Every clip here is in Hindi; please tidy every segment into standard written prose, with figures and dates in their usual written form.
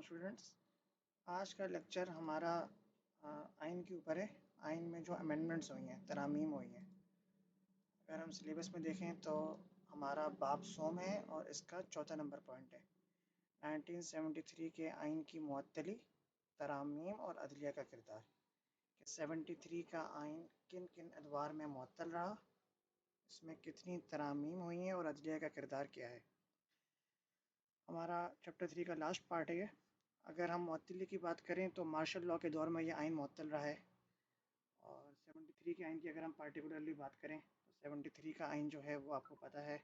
स्टूडेंट्स। आज का लेक्चर हमारा आइन के ऊपर है। आइन में जो अमेंडमेंट्स हुई हैं, तरामीम हुई हैं, अगर हम सिलेबस में देखें तो हमारा बाब सोम है और इसका चौथा नंबर पॉइंट है 1973 के आइन की मुअत्तली, तरामीम और अदलिया का किरदार। कि 73 का आइन किन किन अदवार में मुअत्तल रहा, इसमें कितनी तरामीम हुई हैं और अदलिया का किरदार क्या है। हमारा चैप्टर 3 का लास्ट पार्ट है ये। अगर हम मुअत्तली की बात करें तो मार्शल लॉ के दौर में ये आइन मुअत्तल रहा है। और 73 के आइन की अगर हम पार्टिकुलरली बात करें तो 73 का आइन जो है वो आपको पता है,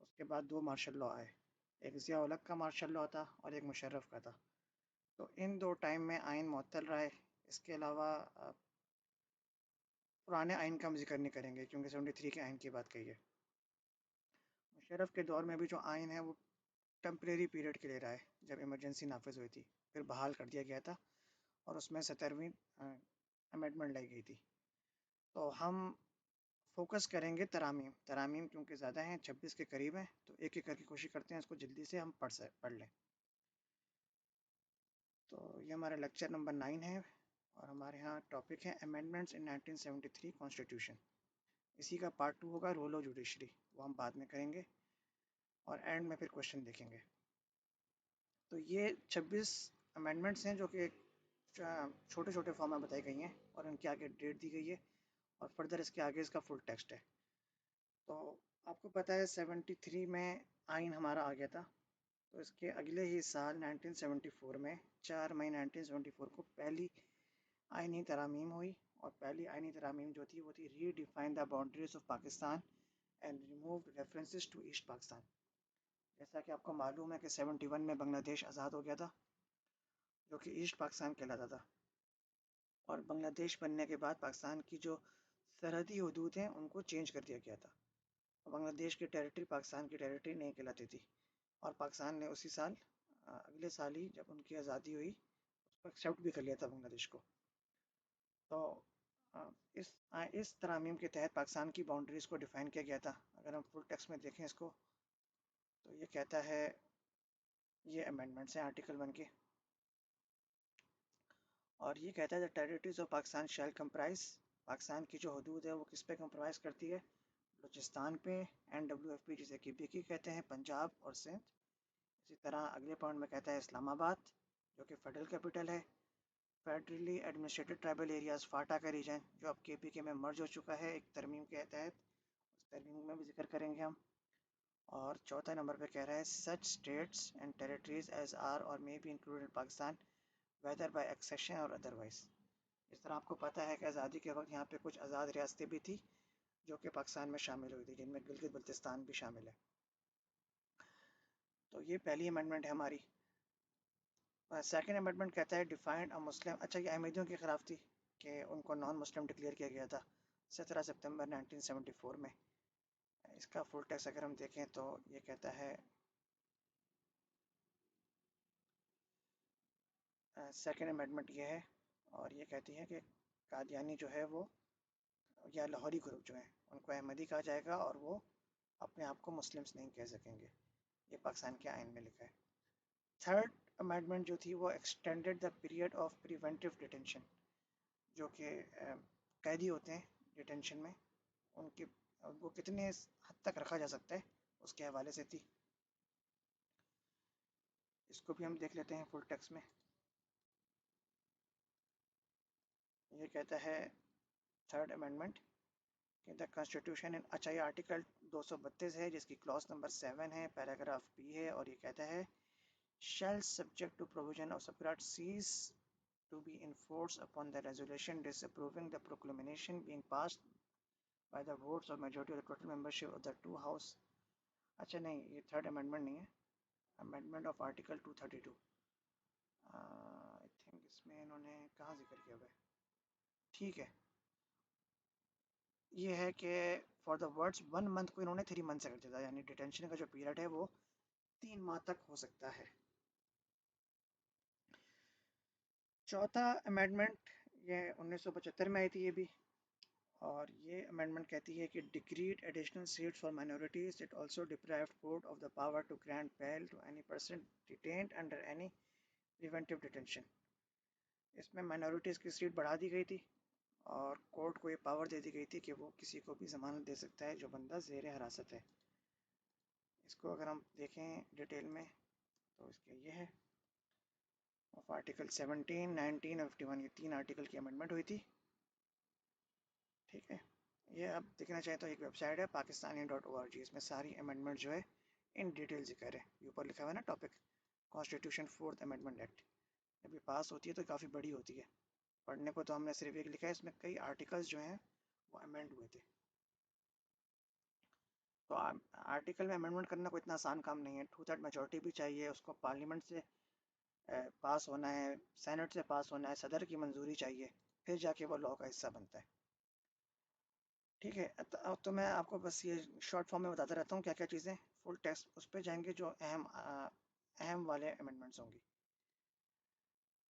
उसके बाद दो मार्शल लॉ आए। एक ज़िया उल हक का मार्शल लॉ था और एक मुशर्रफ का था। तो इन दो टाइम में आइन मुअत्तल रहा है। इसके अलावा पुराने आइन का हम जिक्र नहीं करेंगे क्योंकि 73 के आइन की बात कही है। मुशर्रफ के दौर में भी जो आइन है वो टेम्परेरी पीरियड के लिए रहा है, जब इमरजेंसी नाफिज हुई थी, फिर बहाल कर दिया गया था और उसमें 17वीं अमेंडमेंट लाई गई थी। तो हम फोकस करेंगे तरामीम तरामीम क्योंकि ज़्यादा हैं, 26 के करीब हैं, तो एक एक करके कोशिश करते हैं इसको जल्दी से हम पढ़ लें। तो ये हमारा लेक्चर नंबर 9 है और हमारे यहाँ टॉपिक है अमेंडमेंट्स इन 1973 कॉन्स्टिट्यूशन। इसी का पार्ट 2 होगा रोल ऑफ जुडिशरी, वो हम बाद में करेंगे और एंड में फिर क्वेश्चन देखेंगे। तो ये 26 अमेंडमेंट्स हैं जो कि छोटे छोटे फॉर्म में बताई गई हैं और उनके आगे डेट दी गई है और फर्दर इसके आगे इसका फुल टेक्स्ट है। तो आपको पता है 73 में आइन हमारा आ गया था, तो इसके अगले ही साल 1974 में 4 मई 1974 को पहली आइनी तरामीम हुई। और पहली आइनी तरामीम जो थी वो थी redefine the boundaries of Pakistan and remove references to East Pakistan. जैसा कि आपको मालूम है कि 71 में बांग्लादेश आज़ाद हो गया था, जो कि ईस्ट पाकिस्तान कहलाता था। और बांग्लादेश बनने के बाद पाकिस्तान की जो सरहदी हदूद हैं उनको चेंज कर दिया गया था। बांग्लादेश की टेरिटरी पाकिस्तान की टेरिटरी नहीं कहलाती थी और पाकिस्तान ने उसी साल अगले साल ही जब उनकी आज़ादी हुई उसको एक्सेप्ट भी कर लिया था बांग्लादेश को। तो अ, इस तरामीम के तहत पाकिस्तान की बाउंड्रीज़ को डिफ़ाइन किया गया था। अगर हम फुल टेक्स्ट में देखें इसको तो ये कहता है, ये अमेंडमेंट्स हैं आर्टिकल 1 के, और ये कहता है the territories of Pakistan shall comprise. Pakistan की जो हदूद है वो किस पे कंप्राइज करती है, बलूचिस्तान पे, NWFP जिसे KPK कहते हैं, पंजाब और सिंध। इसी तरह अगले पॉइंट में कहता है इस्लामाबाद जो कि फेडरल कैपिटल है, फेडरली एडमिनिस्ट्रेटेड ट्राइबल एरियाज फाटा का रीजन जो अब KPK में मर्ज हो चुका है एक तरमीम के तहत, उस तरमीम में भी जिक्र करेंगे हम। और चौथा नंबर पे कह रहा है such states and territories as are or may be included Pakistan whether by accession or otherwise. इस तरह आपको पता है कि आज़ादी के वक्त यहाँ पे कुछ आज़ाद रियासतें भी थी जो कि पाकिस्तान में शामिल हुई थी, जिनमें गिलगित बल्तिस्तान भी शामिल है। तो ये पहली अमेंडमेंट है हमारी। सेकंड अमेंडमेंट कहता है डिफाइंड अ मुस्लिम। अच्छा, ये अहमदियों के ख़िलाफ़ थी कि उनको नॉन मुस्लिम डिक्लेयर किया गया था 17 सितंबर 1974 में। इसका फुल टेक्स्ट अगर हम देखें तो ये कहता है, सेकंड अमेंडमेंट ये है और ये कहती है कि कादियानी जो है वो या लाहौरी ग्रुप जो है उनको अहमदी कहा जाएगा और वो अपने आप को मुस्लिम्स नहीं कह सकेंगे। ये पाकिस्तान के आइन में लिखा है। थर्ड अमेंडमेंट जो थी वो extended the period of preventive detention, जो कि कैदी होते हैं डिटेंशन में, उनके उनको कितने हद तक रखा जा सकता है उसके हवाले से थी। इसको भी हम देख लेते हैं फुल टेक्स्ट में। ये कहता है थर्ड अमेंडमेंट कि द कॉन्स्टिट्यूशन इन, अच्छा ये आर्टिकल 232 है जिसकी क्लॉज नंबर 7 है, पैराग्राफ B है और ये कहता है shall subject to provision of subpart C's to be enforced upon the resolution disapproving the proclamation being passed by the votes of majority of the total membership of the two house। अच्छा नहीं, ये थर्ड अमेंडमेंट नहीं है, amendment of article 232। I think इसमें इन्होंने कहाँ जिक्र किया हुआ है, ठीक है, ये है कि फॉर द वर्ड्स 1 मंथ को इन्होंने 3 मंथ से कर दिया था, यानी डिटेंशन का जो पीरियड है वो 3 माह तक हो सकता है। चौथा अमेंडमेंट ये 1975 में आई थी ये भी, और ये अमेंडमेंट कहती है कि decreed additional seats for minorities. It also deprived court of the power to grant bail to any person detained under any preventive detention. इसमें माइनॉरिटीज़ की सीट बढ़ा दी गई थी और कोर्ट को ये पावर दे दी गई थी कि वो किसी को भी ज़मानत दे सकता है जो बंदा ज़ेर हिरासत है। इसको अगर हम देखें डिटेल में तो इसके ये है ऑफ आर्टिकल 17, 19 और 51, ये 3 आर्टिकल की अमेंडमेंट हुई थी। ठीक है, ये आप देखना चाहें तो एक वेबसाइट है pakistani.org, इसमें सारी अमेंडमेंट जो है इन डिटेल जिक्र है। ये ऊपर लिखा हुआ है ना topic, constitution 4th amendment act. जब ये पास होती है तो काफ़ी बड़ी होती है। पढ़ने को तो हमने सिर्फ एक लिखा है, इसमें कई आर्टिकल्स जो हैं वो अमेंड हुए थे। तो आर्टिकल में अमेंडमेंट करना कोई इतना आसान काम नहीं है। 2/3 मेजोरिटी भी चाहिए, उसको पार्लियामेंट से पास होना है, सेनेट से पास होना है, सदर की मंजूरी चाहिए, फिर जाके वो लॉ का हिस्सा बनता है। ठीक है, तो मैं आपको बस ये शॉर्ट फॉर्म में बताता रहता हूँ क्या क्या चीज़ें। फुल टेक्स्ट उस पर जाएंगे जो अहम वाले अमेंडमेंट्स होंगी।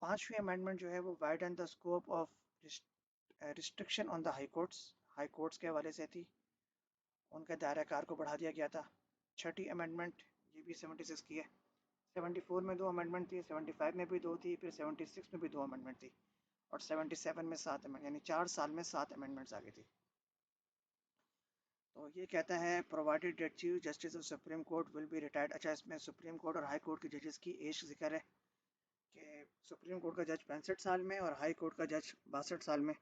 5वीं अमेंडमेंट जो है वो widen the scope of restriction on the high courts के हवाले से थी, उनके दायरा कार को बढ़ा दिया गया था। 6ठी अमेंडमेंट ये भी 76 की है। 74 में 2 अमेंडमेंट थी, 75 में भी 2 थी, फिर 76 में भी 2 अमेंडमेंट थी और 77 में 7 अमेंडमेंट, यानी 4 साल में 7 अमेंडमेंट्स आ गई थी। तो ये कहता है provided that chief justice of supreme court will be retired. अच्छा, इसमें सुप्रीम कोर्ट और हाई कोर्ट के जजेस की एज जिक्र है कि सुप्रीम कोर्ट का जज 65 साल में और हाई कोर्ट का जज 62 साल में।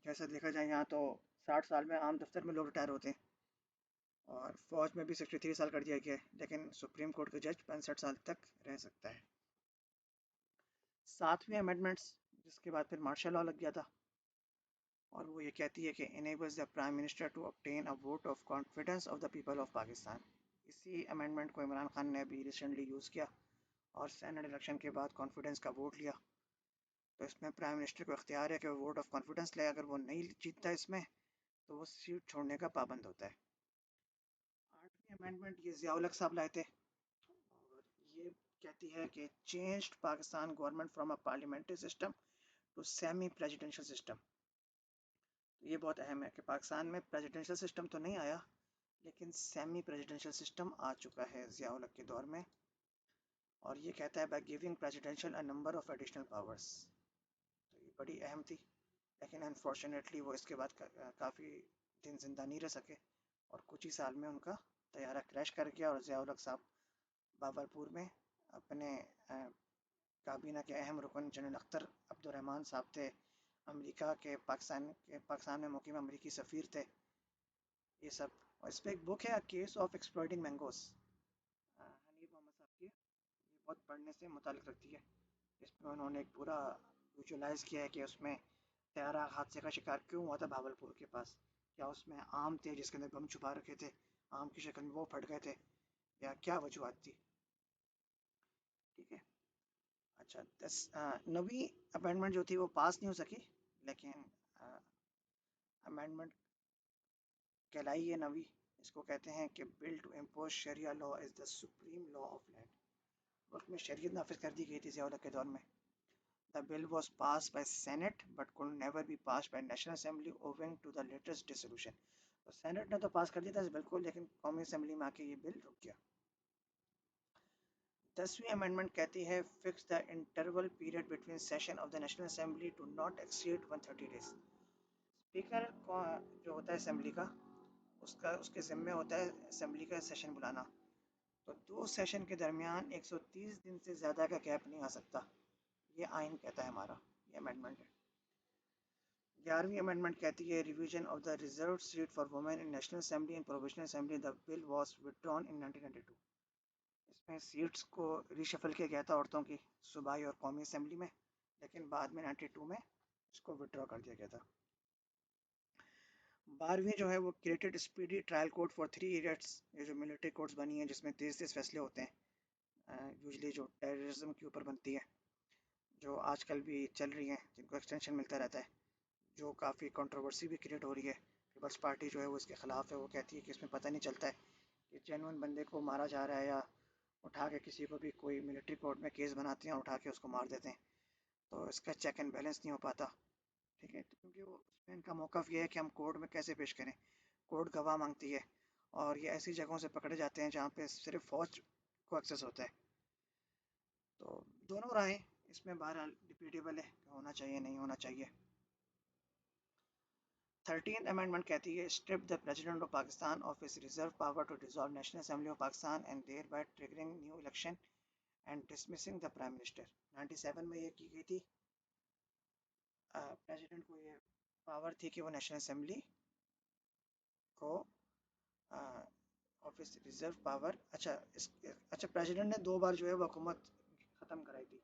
जैसा देखा जाए यहाँ तो 60 साल में आम दफ्तर में लोग रिटायर होते हैं और फौज में भी 63 साल कर दिया गया है, लेकिन सुप्रीम कोर्ट का जज 65 साल तक रह सकता है। 7वीं अमेंडमेंट्स जिसके बाद फिर मार्शल लॉ लग गया था और वो ये कहती है कि enables the prime minister to obtain a vote of confidence of the people of Pakistan. इसी अमेंडमेंट को इमरान खान ने अभी रिसेंटली यूज़ किया और सेनेट इलेक्शन के बाद कॉन्फिडेंस का वोट लिया। तो इसमें प्राइम मिनिस्टर को इख्तियार है कि वो वोट ऑफ कॉन्फिडेंस ले, अगर वो नहीं जीतता इसमें तो वो सीट छोड़ने का पाबंद होता है। 8वीं अमेंडमेंट ये ज़ियाउल हक साहब लाए थे और ये कहती है कि changed Pakistan government from a parliamentary system to semi presidential system. ये बहुत अहम है कि पाकिस्तान में प्रेसिडेंशियल सिस्टम तो नहीं आया, लेकिन सेमी प्रेसिडेंशियल सिस्टम आ चुका है ज़ियाउल हक के दौर में। और ये कहता है by giving presidential a number of additional powers. तो ये बड़ी अहम थी, लेकिन अनफॉर्चुनेटली वो इसके बाद काफ़ी दिन जिंदा नहीं रह सके और कुछ ही साल में उनका तैयारा क्रैश कर गया और ज़ियाउल हक साहब बाबरपुर में अपने काबीना के अहम रुकन जनरल अख्तर अब्दुर्रहमान साहब थे, अमेरिका के पाकिस्तान में मुकीम अमरीकी सफ़ीर थे, ये सब। और इस पर एक बुक है case of exploiting mangoes, Hanif Mohammad साहब की, ये बहुत पढ़ने से मुताल्लिक़ रखती है। इसमें उन्होंने एक पूरा विजुलाइज किया है कि उसमें तैयारा हादसे का शिकार क्यों हुआ था भावलपुर के पास। क्या उसमें आम थे जिसके अंदर बम छुपा रखे थे, आम की शक्ल में वो फट गए थे, या क्या वजूहत थी। ठीक है, अच्छा 9वीं अमेंडमेंट जो थी वो पास नहीं हो सकी, लेकिन अमेंडमेंट कहलाई है 9वीं। इसको कहते हैं कि bill to impose sharia law is the supreme law of land. उसमें शरीयत नाफिज कर दी गई थी ज़िया के दौर में। The bill was pass by senate but could never be pass by national assembly owing to the latest dissolution. तो सेनेट ने तो पास कर दिया था इस बिल को, लेकिन कौमी असेंबली में आके ये बिल रुक गया। 10वीं अमेंडमेंट कहती है fix the interval period between session of the national assembly to not exceed 130 days. Speaker जो होता है असेंबली का, उसका उसके ज़िम्मे होता है असेंबली का सेशन बुलाना। तो 2 सेशन के दरमियान 130 दिन से ज़्यादा का गैप नहीं आ सकता, ये आइन कहता है हमारा, ये अमेंडमेंट है। 11वीं अमेंडमेंट कहती है revision of the reserve seat for women in national assembly and provisional assembly, the bill was withdrawn in 1992। इसमें सीट्स को रीशफल किया गया था औरतों की सूबाई और कौमी असेंबली में, लेकिन बाद में 92 में इसको विथड्रॉ कर दिया गया था। 12वीं जो है वो created speedy trial court for 3 idiots. ये जो मिलिट्री कोर्ट्स बनी है जिसमें तेज़ तेज़ फैसले होते हैं, यूजली जो टेररिज्म के ऊपर बनती है, जो आजकल भी चल रही हैं, जिनको एक्सटेंशन मिलता रहता है, जो काफ़ी कंट्रोवर्सी भी क्रिएट हो रही है। पीपल्स पार्टी जो है वो इसके ख़िलाफ़ है, वो कहती है कि इसमें पता नहीं चलता है कि जेन्युइन बंदे को मारा जा रहा है या उठा के किसी को भी कोई मिलिट्री कोर्ट में केस बनाते हैं और उठा के उसको मार देते हैं, तो इसका चेक एंड बैलेंस नहीं हो पाता। ठीक है, तो क्योंकि वो उसमें इनका मौक़िफ़ ये है कि हम कोर्ट में कैसे पेश करें, कोर्ट गवाह मांगती है और ये ऐसी जगहों से पकड़े जाते हैं जहाँ पे सिर्फ फ़ौज को एक्सेस होता है। तो दोनों राय इसमें बहरहाल डिबेटेबल है, होना चाहिए नहीं होना चाहिए। 13th अमेंडमेंट कहती है strip the president of Pakistan of his reserve power to dissolve national assembly of Pakistan and thereby triggering new election and dismissing the prime minister. 97 में ये की गई थी। प्रेसिडेंट को ये पावर थी कि वो नेशनल असेंबली को ऑफिस रिजर्व पावर, अच्छा प्रेसिडेंट ने 2 बार जो है वो हुकूमत ख़त्म कराई थी।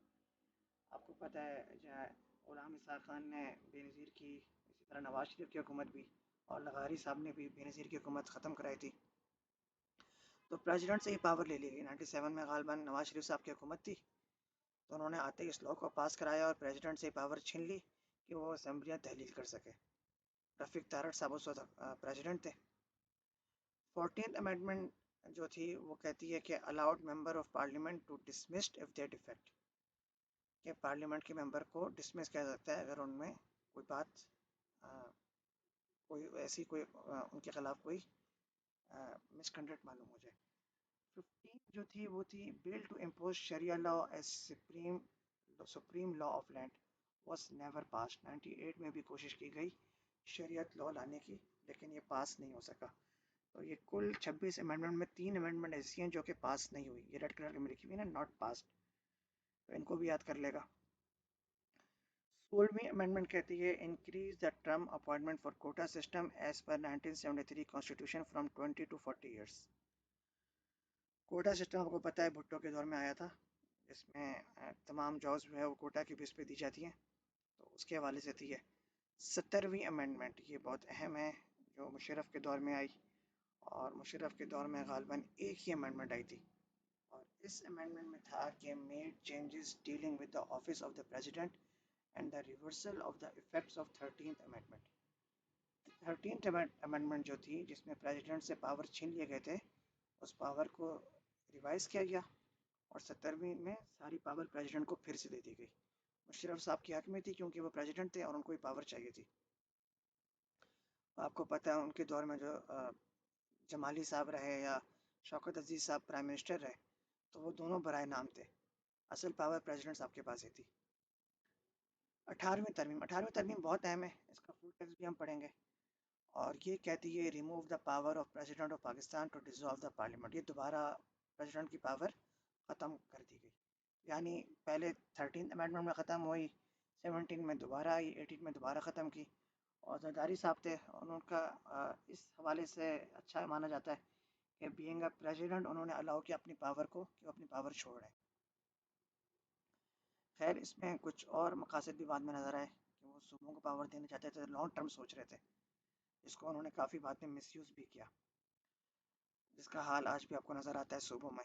आपको पता है जो है गुलाम इसाक खान ने बेनज़ीर की, इसी तरह नवाज शरीफ की हुकूमत भी, और लगारी साहब ने भी बेनज़ीर की हुकूमत ख़त्म कराई थी। तो प्रेसिडेंट से ही पावर ले ली गई। 97 में गालबन नवाज शरीफ साहब की हुकूमत थी, तो उन्होंने आते ही इस लॉ को पास कराया और प्रेसिडेंट से पावर छीन ली कि वो असम्बलियाँ तहलील कर सके। रफ़ीक तारड़ साहब उस वक्त प्रेसिडेंट थे। 14th अमेंडमेंट जो थी वो कहती है कि allowed member of parliament to dismissed if they defect, कि पार्लियामेंट के मेंबर को डिसमिस किया जाता है अगर उनमें कोई बात कोई ऐसी कोई उनके खिलाफ कोई मिसकंडक्ट मालूम हो जाए। 15 जो थी वो थी bill to impose sharia law as supreme law of land was never pass. 98 में भी कोशिश की गई शरीयत लॉ लाने की, लेकिन ये पास नहीं हो सका। तो ये कुल 26 अमेंडमेंट में 3 अमेंडमेंट ऐसी हैं जो कि पास नहीं हुई। ये रेड कलर में लिखी हुई है ना, नॉट पास, तो इनको भी याद कर लेगा। 16वीं अमेंडमेंट कहती है increase the term appointment for quota system as per 1973 constitution from 20 to 40 years. Quota system आपको पता है भुट्टो के दौर में आया था, जिसमें तमाम जॉब्स जो है वो कोटा की बेस पे दी जाती हैं, तो उसके हवाले से थी है। 70वीं अमेंडमेंट ये बहुत अहम है, जो मुशर्रफ के दौर में आई, और मुशर्रफ के दौर में गालबन एक ही अमेंडमेंट आई थी, और इस अमेंडमेंट में था कि made changes dealing with the office of the president and the reversal of the effects of 13th amendment. 13th amendment जो थी जिसमें प्रेसिडेंट से पावर छीन लिए गए थे, उस पावर को रिवाइज किया गया, और 70वीं में सारी पावर प्रेसिडेंट को फिर से दे दी गई। मुशर्रफ साहब की हक में थी क्योंकि वो प्रेसिडेंट थे और उनको ही पावर चाहिए थी। आपको पता है उनके दौर में जो जमाली साहब रहे या शौकत अजीज़ साहब प्राइम मिनिस्टर रहे, तो वो दोनों बराए नाम थे, असल पावर प्रेसिडेंट साहब के पास ही थी। 18वीं तरमीम बहुत अहम है, इसका फुल टेक्स्ट भी हम पढ़ेंगे, और ये कहती है remove the power of president of Pakistan to dissolve the parliament. ये दोबारा प्रेसिडेंट की पावर ख़त्म कर दी गई, यानी पहले 13th अमेंडमेंट में ख़त्म हुई, 17 में दोबारा आई, 18 में दोबारा ख़त्म की। और जरदारी साहब थे, उनका इस हवाले से अच्छा माना जाता है कि बीइंग अ प्रेसिडेंट उन्होंने अलाउ किया अपनी पावर को कि वो अपनी पावर छोड़ रहे हैं। खैर इसमें कुछ और मकासद भी बाद में नज़र आए कि वो सूबों को पावर देना चाहते थे, लॉन्ग टर्म सोच रहे थे, इसको उन्होंने काफ़ी बाद में मिसयूज़ भी किया, जिसका हाल आज भी आपको नज़र आता है सूबों में।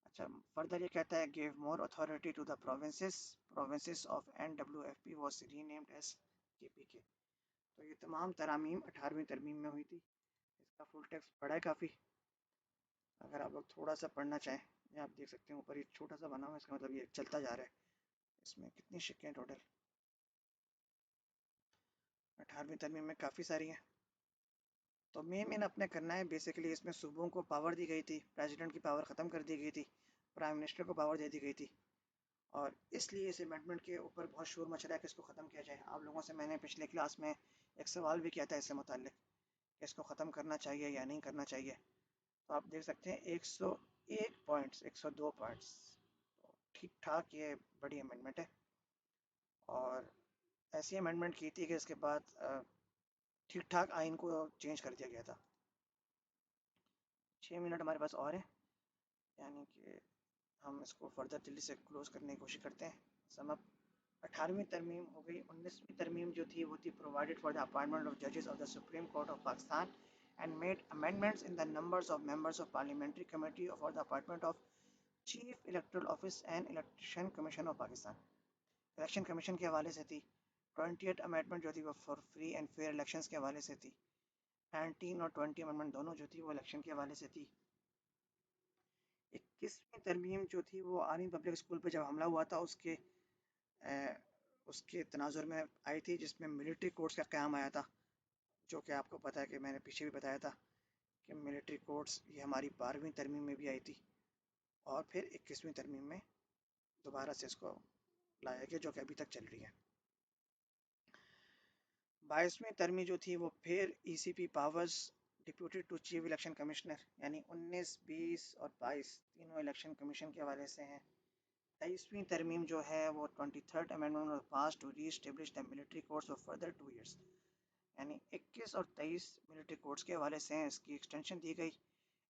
अच्छा, फर्दर ये कहता है give more authority to the provinces of NWFP was renamed as KPK। तो ये तमाम तरामीम 18वीं तरमीम में हुई थी। इसका फुल टेक्स्ट बड़ा है काफ़ी, अगर आप लोग थोड़ा सा पढ़ना चाहें, ये आप देख सकते हैं ऊपर ये छोटा सा बना हुआ है, इसका मतलब ये चलता जा रहा है। इसमें कितनी शिकें टोटल 18वीं तरमीम में काफ़ी सारी हैं। तो मेन अपने करना है बेसिकली, इसमें सूबों को पावर दी गई थी, प्रेसिडेंट की पावर ख़त्म कर दी गई थी, प्राइम मिनिस्टर को पावर दे दी गई थी, और इसलिए इस अमेंडमेंट के ऊपर बहुत शोर मच रहा है कि इसको ख़त्म किया जाए। आप लोगों से मैंने पिछले क्लास में एक सवाल भी किया था इससे मुताल्लिक कि इसको ख़त्म करना चाहिए या नहीं करना चाहिए। तो आप देख सकते हैं 101 पॉइंट्स, 102 पॉइंट्स, तो ठीक ठाक ये बड़ी अमेंडमेंट है, और ऐसी अमेंडमेंट की थी कि इसके बाद ठीक ठाक आइन को चेंज कर दिया गया था। 6 मिनट हमारे पास और है, यानी कि हम इसको फर्दर जल्दी से क्लोज करने की कोशिश करते हैं। सम अप, 18वीं तरमीम हो गई। 19वीं तरमीम जो थी वो थी provided for the appointment of जजेस of the supreme court of Pakistan and made amendments in the numbers of members of parliamentary committee for the appointment of chief electoral office and election commission of Pakistan. Election commission के हवाले से थी। 20th अमेंडमेंट जो थी वो for free and fair elections के हवाले से थी। 19 और 20 अमेंडमेंट दोनों जो थी वो इलेक्शन के हवाले से थी। 21वीं तरमीम जो थी वो आर्मी पब्लिक स्कूल पर जब हमला हुआ था उसके तनाजुर में आई थी, जिसमें मिलिट्री कोर्ट्स का क़याम आया था, जो कि आपको पता है कि मैंने पीछे भी बताया था कि मिलिट्री कोर्ट्स ये हमारी 12वीं तरमीम में भी आई थी, और फिर 21वीं तरमीम में दोबारा से इसको लाया गया, जो कि अभी तक चल रही है। 22वीं तरमीम जो थी वो फिर ECP powers deputed to chief election commissioner, यानी 19, 20 और 22 तीनों इलेक्शन कमीशन के हवाले से हैं। 23वीं तरमीम जो है वो 23rd amendment was passed to reestablish the military courts for further 2 years, यानी 21 और 23 मिलिट्री कोर्ट्स के हवाले से हैं, इसकी एक्सटेंशन दी गई।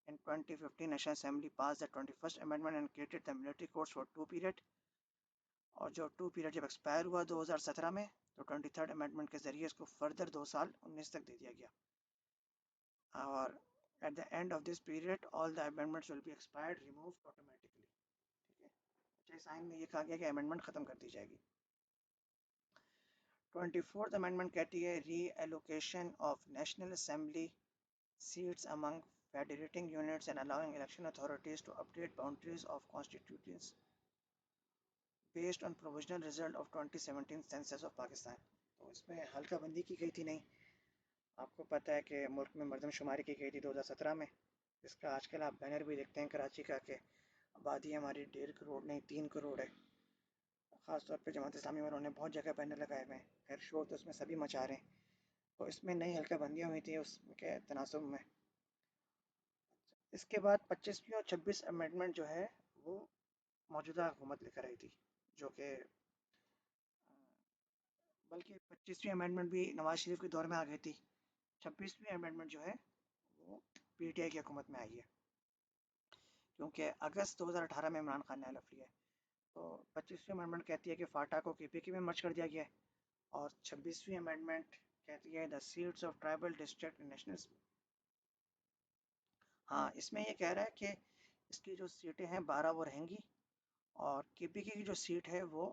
In 2015 National Assembly passed the 21st Amendment and created the military courts for 2 period, और जो 2 पीरियड जब एक्सपायर हुआ 2017 में, तो 23rd अमेंडमेंट के ज़रिए इसको फर्दर 2 साल 19 तक दे दिया गया। और at the end of this period all the amendments will be expired removed automatically. ठीक है, अच्छा इस आइन में ये कहा गया कि अमेंडमेंट ख़त्म कर दी जाएगी। 24th अमेंडमेंट कहती है री allocation of national assembly seats among federating units and allowing election authorities to update boundaries of constituents based on provisional result of 2017 census of Pakistan। तो इसमें हल्का बंदी की गई थी नहीं, आपको पता है कि मुल्क में मरदमशुमारी की गई थी 2017 में, इसका आजकल आप बैनर भी देखते हैं कराची का कि आबादी हमारी 1.5 करोड़ नहीं 3 करोड़ है। ख़ासतौर पे जमात इस्लामी वालों ने बहुत जगह बैनर लगाए हुए हैं, खैर शोर तो उसमें सभी मचा रहे हैं। तो इसमें नई हल्का बंदियाँ हुई थी उसके तनासुब में। इसके बाद 25वीं और 26 अमेंडमेंट जो है वो मौजूदा हुकूमत लेकर आई थी, जो कि बल्कि 25वीं अमेंडमेंट भी नवाज शरीफ के दौर में आ गई थी। 26वीं अमेंडमेंट जो है वो PTI की हुकूमत में आई है, क्योंकि अगस्त 2018 में इमरान खान ने हलफ लिया है। तो 25वीं अमेंडमेंट कहती है कि फाटा को KPK में मर्ज कर दिया गया है, और 26वीं अमेंडमेंट कहती है the seats of tribal district national. हाँ, इसमें ये कह रहा है कि इसकी जो सीटें हैं 12 वो रहेंगी, और KPK की जो सीट है वो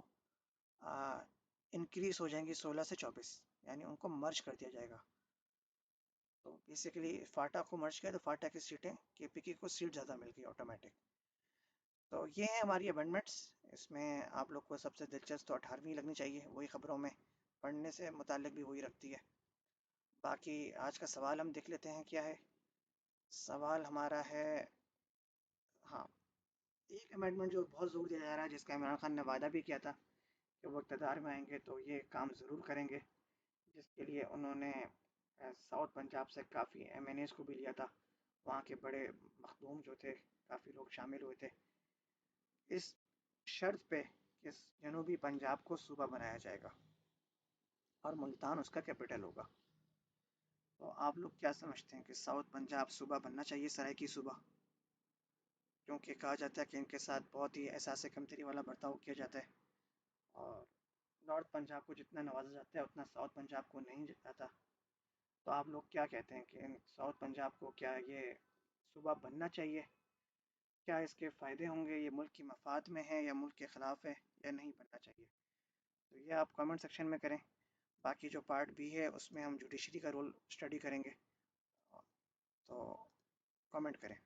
इंक्रीज हो जाएंगी 16 से 24, यानी उनको मर्ज कर दिया जाएगा। तो बेसिकली फाटा को मर्ज किया तो फाटा की सीटें KPK को सीट ज़्यादा मिल गई ऑटोमेटिक। तो ये है हमारी अमेंडमेंट्स। इसमें आप लोग को सबसे दिलचस्प तो 18वीं लगनी चाहिए, वही ख़बरों में पढ़ने से मुताल्लिक भी वही रखती है। बाकी आज का सवाल हम देख लेते हैं क्या है। सवाल हमारा है, हाँ, एक अमेंडमेंट जो बहुत ज़ोर दिया जा रहा है, जिसका इमरान खान ने वादा भी किया था कि वो इक़्तिदार में आएंगे तो ये काम ज़रूर करेंगे, जिसके लिए उन्होंने साउथ पंजाब से काफ़ी MNAs को भी लिया था। वहाँ के बड़े मखदूम जो थे, काफ़ी लोग शामिल हुए थे, इस शर्त पे कि जनूबी पंजाब को सूबा बनाया जाएगा और मुल्तान उसका कैपिटल होगा। तो आप लोग क्या समझते हैं कि साउथ पंजाब सूबा बनना चाहिए, सराइकी सूबा? क्योंकि कहा जाता है कि इनके साथ बहुत ही एहसास कमतरी वाला बर्ताव किया जाता है, और नॉर्थ पंजाब को जितना नवाजा जाता है उतना साउथ पंजाब को नहीं जाता। तो आप लोग क्या कहते हैं कि साउथ पंजाब को क्या ये सूबा बनना चाहिए? क्या इसके फ़ायदे होंगे? ये मुल्क की मफाद में है या मुल्क के ख़िलाफ़ है, या नहीं बनना चाहिए? तो ये आप कमेंट सेक्शन में करें। बाकी जो पार्ट B है उसमें हम जुडिशरी का रोल स्टडी करेंगे, तो कमेंट करें।